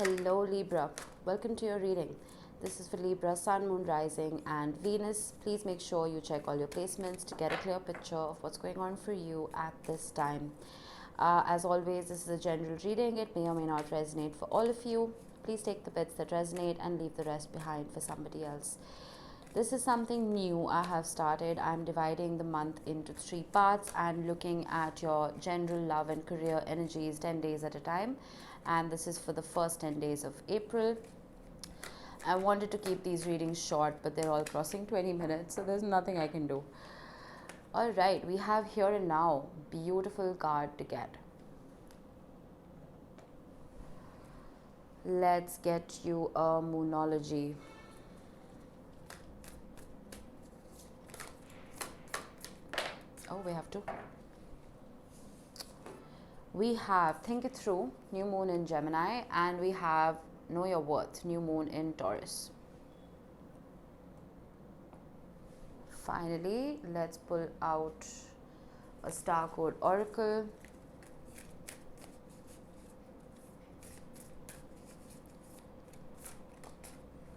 Hello Libra, welcome to your reading. This is for Libra, Sun, Moon, Rising and Venus. Please make sure you check all your placements to get a clear picture of what's going on for you at this time. As always, this is a general reading. It may or may not resonate for all of you. Please take the bits that resonate and leave the rest behind for somebody else. This is something new I have started. I'm dividing the month into 3 parts and looking at your general love and career energies 10 days at a time. And this is for the first 10 days of April. I wanted to keep these readings short, but they're all crossing 20 minutes, so there's nothing I can do. All right, we have Here and Now. Beautiful card to get. Let's get you a Moonology. Oh, we have to. We have Think It Through, New Moon in Gemini, and we have Know Your Worth, New Moon in Taurus. Finally, let's pull out a Star Code Oracle.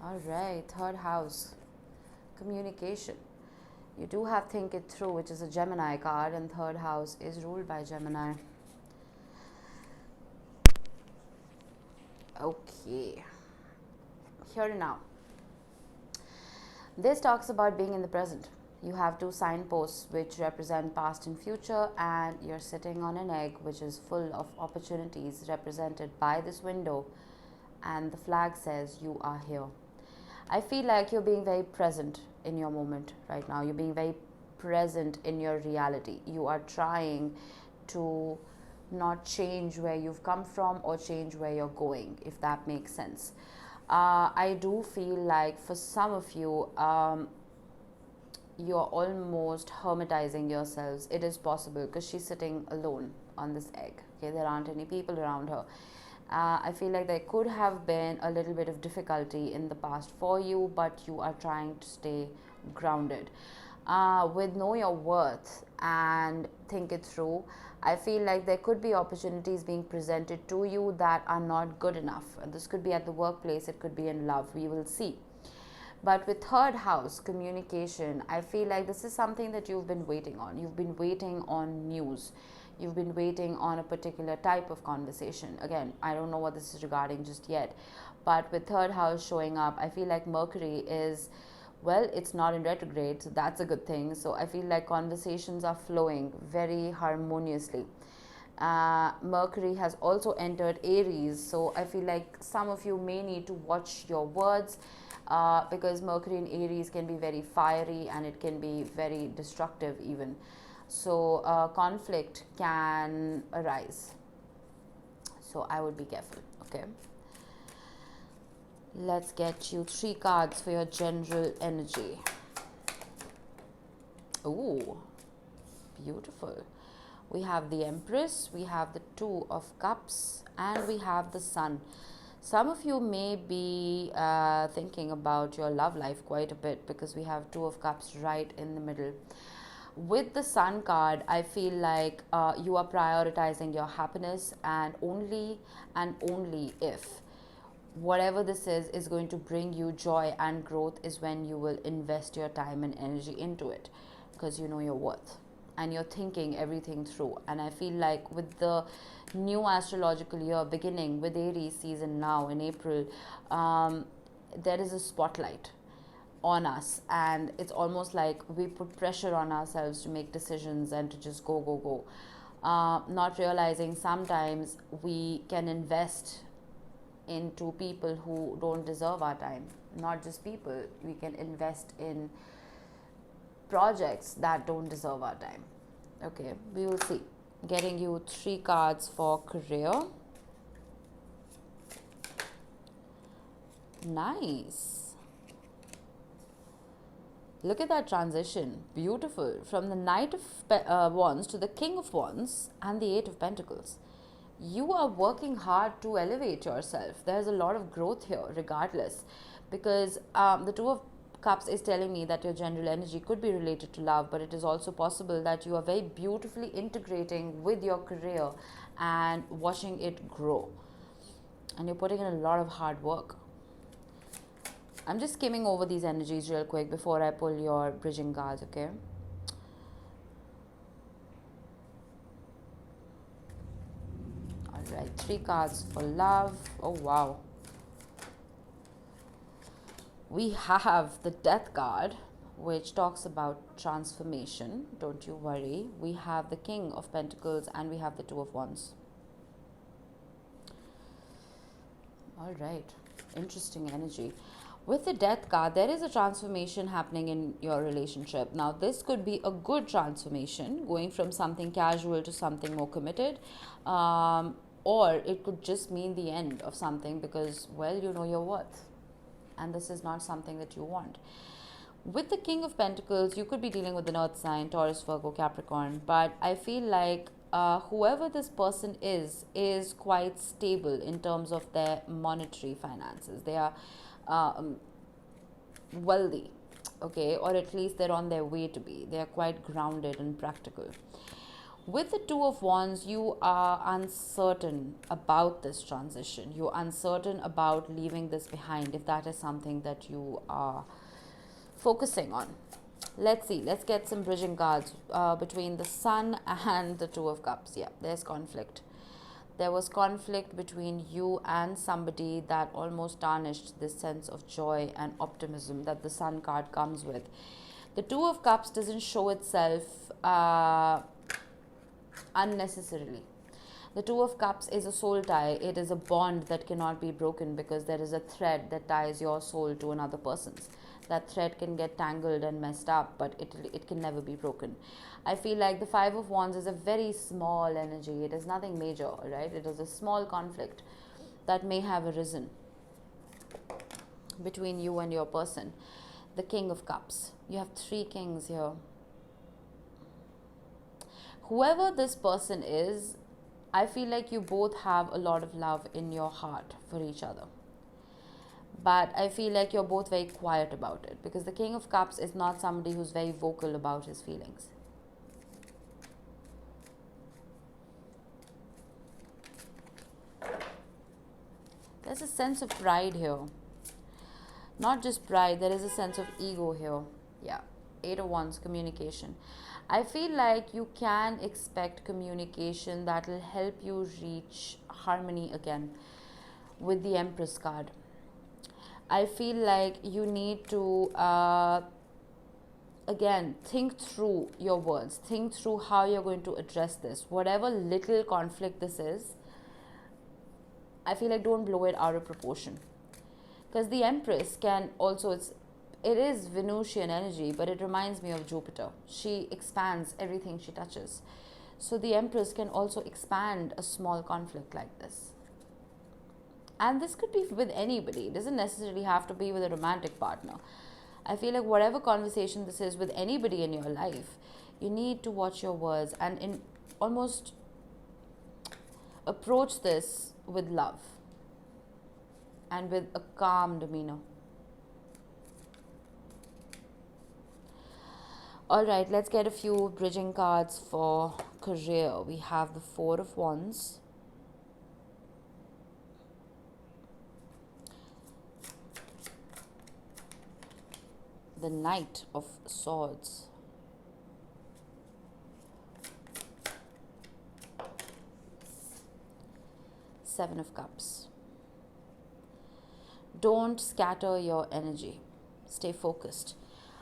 All right, third house, communication. You do have Think It Through, which is a Gemini card, and third house is ruled by Gemini. Okay, Here and Now. This talks about being in the present. You have 2 signposts which represent past and future, and you're sitting on an egg which is full of opportunities represented by this window, and the flag says you are here. I feel like you're being very present in your moment right now. You're being very present in your reality. You are trying to not change where you've come from or change where you're going, if that makes sense. I do feel like for some of you, you're almost hermetizing yourselves. It is possible because she's sitting alone on this egg. Okay, there aren't any people around her. I feel like there could have been a little bit of difficulty in the past for you, but you are trying to stay grounded. With Know Your Worth and Think It Through, I feel like there could be opportunities being presented to you that are not good enough. This could be at the workplace, it could be in love, we will see. But with third house, communication, I feel like this is something that you've been waiting on. You've been waiting on news. You've been waiting on a particular type of conversation. Again, I don't know what this is regarding just yet. But with third house showing up, I feel like Mercury is, well, it's not in retrograde, so that's a good thing. So I feel like conversations are flowing very harmoniously. Mercury has also entered Aries, so I feel like some of you may need to watch your words, because Mercury in Aries can be very fiery and it can be very destructive even. So conflict can arise. So I would be careful, okay? Let's get you 3 cards for your general energy. Ooh, beautiful. We have the Empress, we have the 2 of Cups, and we have the Sun. Some of you may be thinking about your love life quite a bit because we have 2 of Cups right in the middle. With the Sun card, I feel like you are prioritizing your happiness, and only if whatever this is going to bring you joy and growth is when you will invest your time and energy into it, because you know your worth and you're thinking everything through. And I feel like with the new astrological year beginning with Aries season now in April, there is a spotlight on us, and it's almost like we put pressure on ourselves to make decisions and to just go, not realizing sometimes we can invest into people who don't deserve our time. Not just people, we can invest in projects that don't deserve our time. Okay, we will see. Getting you 3 cards for career. Nice. Look at that transition. Beautiful. From the Knight of Wands to the King of Wands and the 8 of Pentacles. You are working hard to elevate yourself. There's a lot of growth here regardless, because the 2 of Cups is telling me that your general energy could be related to love, but it is also possible that you are very beautifully integrating with your career and watching it grow. and you're putting in a lot of hard work. I'm just skimming over these energies real quick before I pull your bridging cards, okay? All right, 3 cards for love. Oh, wow. We have the Death card, which talks about transformation. Don't you worry. We have the King of Pentacles and we have the Two of Wands. All right, interesting energy. With the Death card, there is a transformation happening in your relationship. Now, this could be a good transformation, going from something casual to something more committed. Or it could just mean the end of something because, well, you know your worth. And this is not something that you want. With the King of Pentacles, you could be dealing with an earth sign, Taurus, Virgo, Capricorn. But I feel like whoever this person is quite stable in terms of their monetary finances. They are wealthy, okay, or at least they're on their way to be. They are quite grounded and practical. With the Two of Wands, you are uncertain about this transition. You're uncertain about leaving this behind, if that is something that you are focusing on. Let's see. Let's get some bridging cards between the Sun and the Two of Cups. Yeah, there's conflict. There was conflict between you and somebody that almost tarnished this sense of joy and optimism that the Sun card comes with. The Two of Cups doesn't show itself unnecessarily. The Two of Cups is a soul tie. It is a bond that cannot be broken because there is a thread that ties your soul to another person's. That thread can get tangled and messed up, but it can never be broken. I feel like the Five of Wands is a very small energy. It is nothing major, right? It is a small conflict that may have arisen between you and your person. The King of Cups. You have 3 kings here. Whoever this person is, I feel like you both have a lot of love in your heart for each other. But I feel like you're both very quiet about it because the King of Cups is not somebody who's very vocal about his feelings. There's a sense of pride here. Not just pride, there is a sense of ego here. Yeah, 8 of Wands, communication. I feel like you can expect communication that will help you reach harmony again with the Empress card. I feel like you need to, again, think through your words. Think through how you're going to address this. Whatever little conflict this is, I feel like don't blow it out of proportion. Because the Empress can also, it is Venusian energy, but it reminds me of Jupiter. She expands everything she touches. So the Empress can also expand a small conflict like this. And this could be with anybody. It doesn't necessarily have to be with a romantic partner. I feel like whatever conversation this is with anybody in your life, you need to watch your words and almost approach this with love and with a calm demeanor. All right, let's get a few bridging cards for career. We have the 4 of Wands. The Knight of Swords. Seven of Cups. Don't scatter your energy. Stay focused.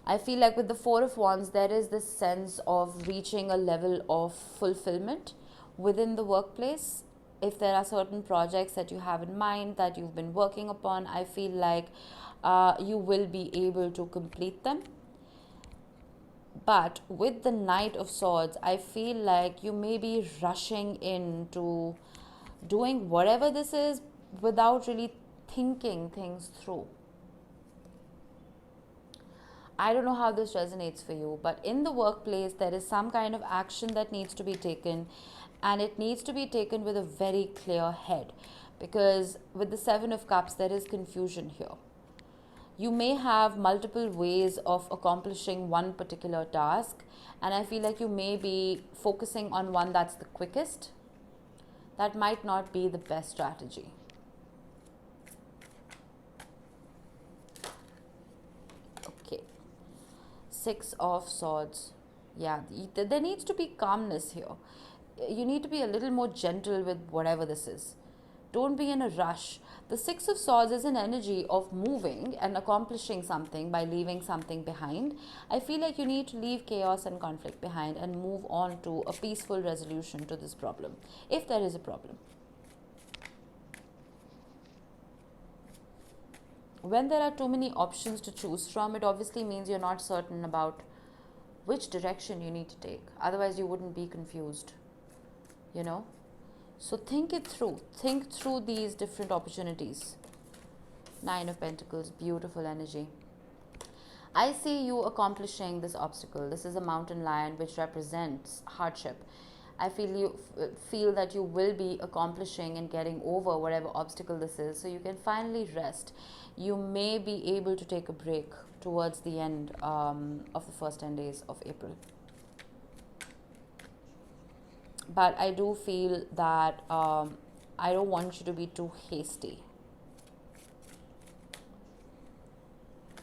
I feel like with the 4 of Wands, there is this sense of reaching a level of fulfillment within the workplace. If there are certain projects that you have in mind that you've been working upon, I feel like you will be able to complete them. But with the Knight of Swords, I feel like you may be rushing into doing whatever this is without really thinking things through. I don't know how this resonates for you, but in the workplace, there is some kind of action that needs to be taken, and it needs to be taken with a very clear head, because with the 7 of Cups, there is confusion here. You may have multiple ways of accomplishing one particular task, and I feel like you may be focusing on one that's the quickest. That might not be the best strategy. 6 of Swords. Yeah, there needs to be calmness here. You need to be a little more gentle with whatever this is. Don't be in a rush. The 6 of Swords is an energy of moving and accomplishing something by leaving something behind. I feel like you need to leave chaos and conflict behind and move on to a peaceful resolution to this problem, if there is a problem. When there are too many options to choose from, it obviously means you're not certain about which direction you need to take. Otherwise, you wouldn't be confused, you know. So think it through. Think through these different opportunities. 9 of Pentacles, beautiful energy. I see you accomplishing this obstacle. This is a mountain lion, which represents hardship. I feel that you will be accomplishing and getting over whatever obstacle this is, so you can finally rest. You may be able to take a break towards the end of the first 10 days of April. But I do feel that I don't want you to be too hasty.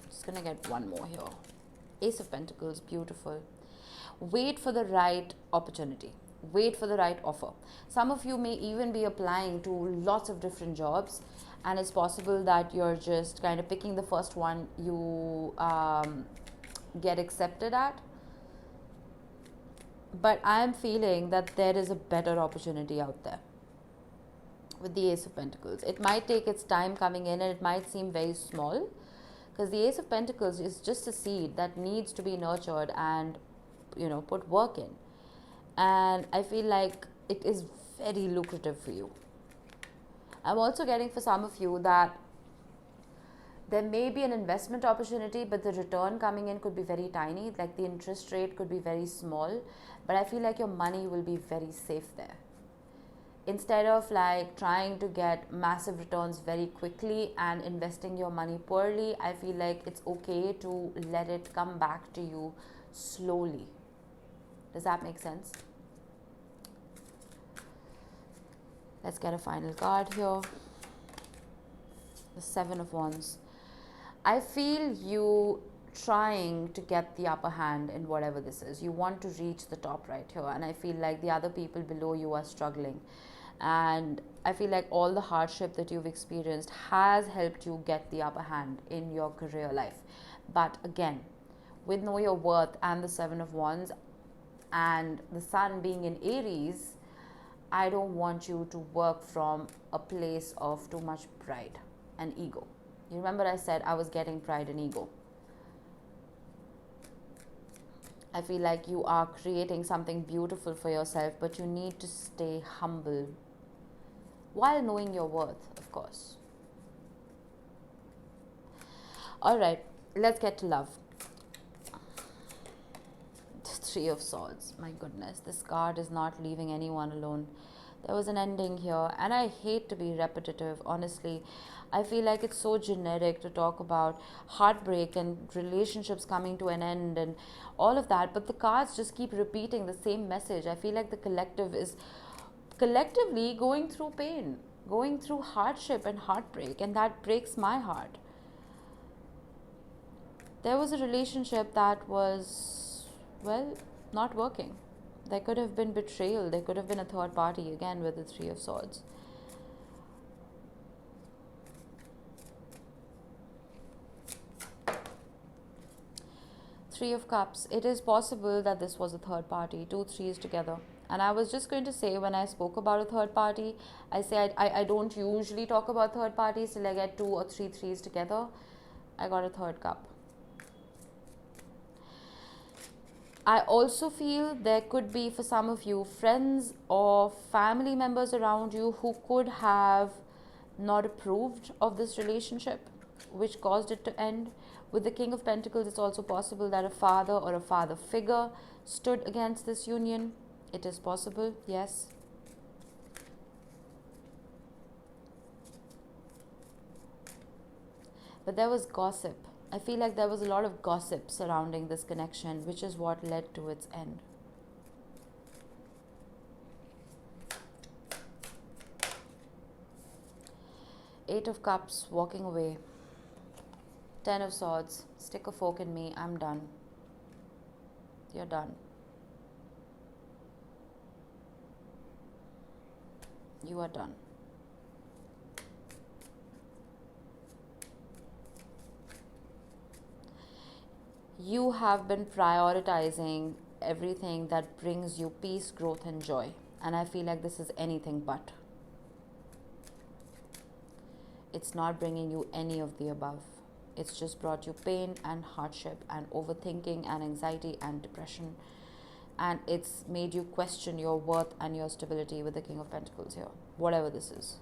Just gonna get one more here. Ace of Pentacles, beautiful. Wait for the right opportunity. Wait for the right offer. Some of you may even be applying to lots of different jobs, and it's possible that you're just kind of picking the first one you get accepted at. But I'm feeling that there is a better opportunity out there with the Ace of Pentacles. It might take its time coming in, and it might seem very small, because the Ace of Pentacles is just a seed that needs to be nurtured and, you know, put work in. And I feel like it is very lucrative for you. I'm also getting for some of you that there may be an investment opportunity, but the return coming in could be very tiny. Like the interest rate could be very small, but I feel like your money will be very safe there. Instead of like trying to get massive returns very quickly and investing your money poorly, I feel like it's okay to let it come back to you slowly. Does that make sense? Let's get a final card here. The 7 of Wands. I feel you trying to get the upper hand in whatever this is. You want to reach the top right here, and I feel like the other people below you are struggling. And I feel like all the hardship that you've experienced has helped you get the upper hand in your career life. But again, with Know Your Worth and the 7 of Wands and the Sun being in Aries, I don't want you to work from a place of too much pride and ego. You remember I said I was getting pride and ego. I feel like you are creating something beautiful for yourself, but you need to stay humble while knowing your worth, of course. All right, let's get to love. 3 of Swords. My goodness, this card is not leaving anyone alone. There was an ending here, and I hate to be repetitive, honestly. I feel like it's so generic to talk about heartbreak and relationships coming to an end and all of that, but the cards just keep repeating the same message. I feel like the collective is collectively going through pain, going through hardship and heartbreak, and that breaks my heart. There was a relationship that was, well, not working. There could have been betrayal. There could have been a third party, again with the 3 of Swords. Three of Cups. It is possible that this was a third party, 2 threes together. And I was just going to say, when I spoke about a third party, I said I don't usually talk about third parties till I get 2 or 3 threes together. I got a third cup. I also feel there could be, for some of you, friends or family members around you who could have not approved of this relationship, which caused it to end. With the King of Pentacles, it's also possible that a father or a father figure stood against this union. It is possible, yes. But there was gossip. I feel like there was a lot of gossip surrounding this connection, which is what led to its end. Eight of Cups, walking away. 10 of Swords, stick a fork in me, I'm done. You're done. You are done. You have been prioritizing everything that brings you peace, growth, and joy. And I feel like this is anything but. It's not bringing you any of the above. It's just brought you pain and hardship and overthinking and anxiety and depression. And it's made you question your worth and your stability with the King of Pentacles here. Whatever this is.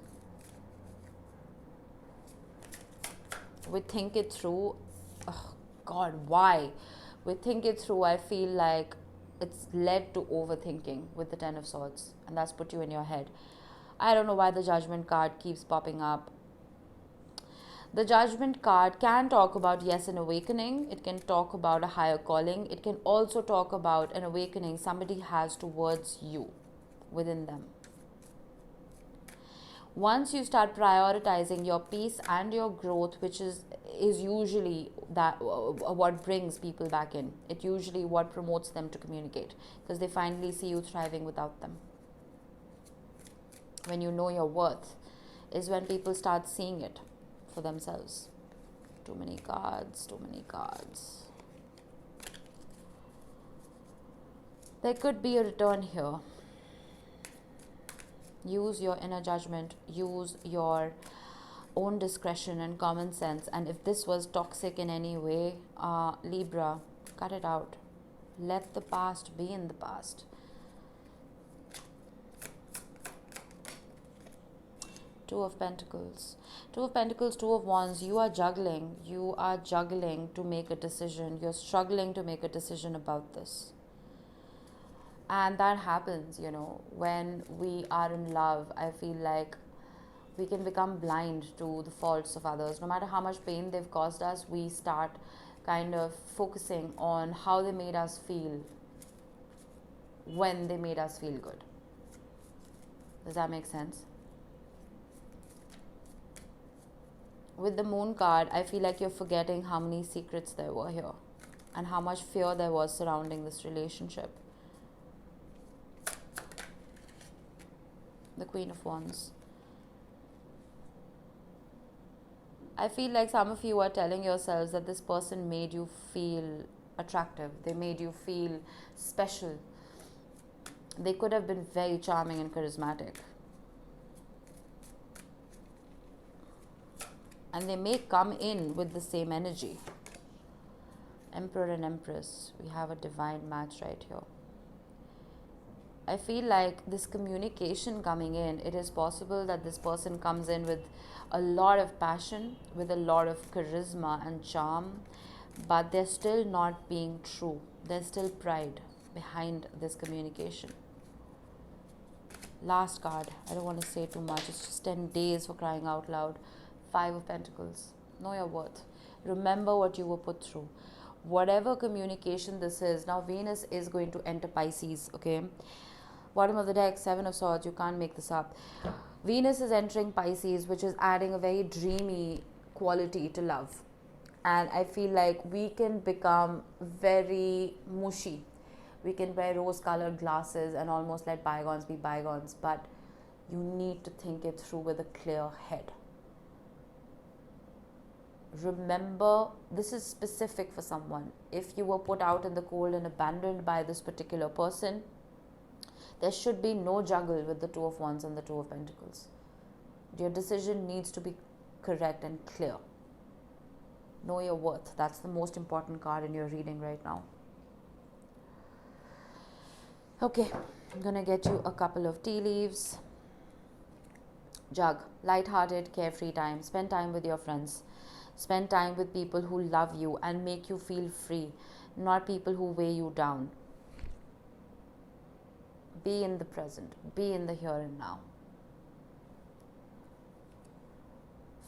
We think it through. Oh God, why? We think it through. I feel like it's led to overthinking with the Ten of Swords. And that's put you in your head. I don't know why the Judgment card keeps popping up. The Judgment card can talk about, yes, an awakening. It can talk about a higher calling. It can also talk about an awakening somebody has towards you, within them. Once you start prioritizing your peace and your growth, which is usually that what brings people back in. It usually what promotes them to communicate, because they finally see you thriving without them. When you know your worth is when people start seeing it for themselves. Too many cards, too many cards. There could be a return here. Use your inner judgment, use your own discretion and common sense. And if this was toxic in any way, Libra, cut it out. Let the past be in the past. Two of Pentacles. Two of Pentacles, Two of Wands. You are juggling. You are juggling to make a decision. You're struggling to make a decision about this. And that happens, you know, when we are in love. I feel like we can become blind to the faults of others. No matter how much pain they've caused us, we start kind of focusing on how they made us feel when they made us feel good. Does that make sense? With the Moon card, I feel like you're forgetting how many secrets there were here and how much fear there was surrounding this relationship. The Queen of Wands. I feel like some of you are telling yourselves that this person made you feel attractive. They made you feel special. They could have been very charming and charismatic. And they may come in with the same energy. Emperor and Empress. We have a divine match right here. I feel like this communication coming in, it is possible that this person comes in with a lot of passion, with a lot of charisma and charm, but they're still not being true. There's still pride behind this communication. Last card. I don't want to say too much. It's just 10 days for crying out loud. Five of Pentacles. Know your worth. Remember what you were put through. Whatever communication this is. Now Venus is going to enter Pisces, okay? Bottom of the deck, Seven of Swords. You can't make this up. Venus is entering Pisces, which is adding a very dreamy quality to love. And I feel like we can become very mushy. We can wear rose-colored glasses and almost let bygones be bygones. But you need to think it through with a clear head. Remember, this is specific for someone. If you were put out in the cold and abandoned by this particular person, there should be no juggle with the Two of Wands and the Two of Pentacles. Your decision needs to be correct and clear. Know your worth. That's the most important card in your reading right now. Okay, I'm going to get you a couple of tea leaves. Jug. Light-hearted, carefree time. Spend time with your friends. Spend time with people who love you and make you feel free, not people who weigh you down. Be in the present. Be in the here and now.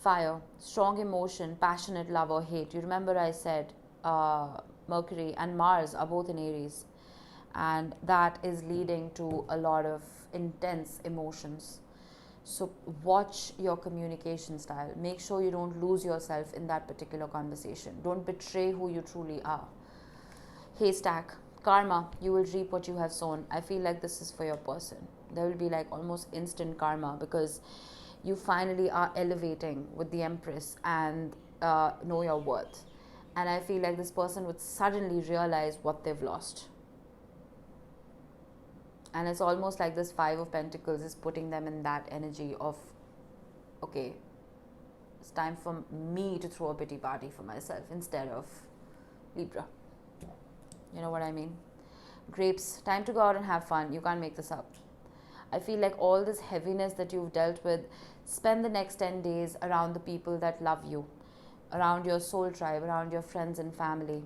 Fire. Strong emotion, passionate love or hate. You remember I said Mercury and Mars are both in Aries. And that is leading to a lot of intense emotions. So watch your communication style. Make sure you don't lose yourself in that particular conversation. Don't betray who you truly are. Haystack. Karma, you will reap what you have sown. I feel like this is for your person. There will be like almost instant karma, because you finally are elevating with the Empress and know your worth. And I feel like this person would suddenly realize what they've lost. And it's almost like this Five of Pentacles is putting them in that energy of, okay, it's time for me to throw a pity party for myself instead of Libra. You know what I mean? Grapes, time to go out and have fun. You can't make this up. I feel like all this heaviness that you've dealt with, spend the next 10 days around the people that love you, around your soul tribe, around your friends and family.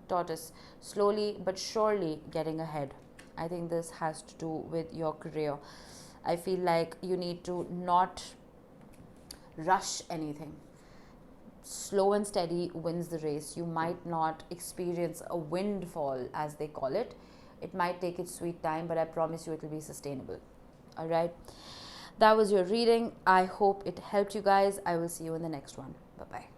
Tortoise, slowly but surely getting ahead. I think this has to do with your career. I feel like you need to not rush anything. Slow and steady wins the race. You might not experience a windfall, as they call it. It might take its sweet time, but I promise you it will be sustainable. All right. That was your reading. I hope it helped you guys. I will see you in the next one. Bye-bye.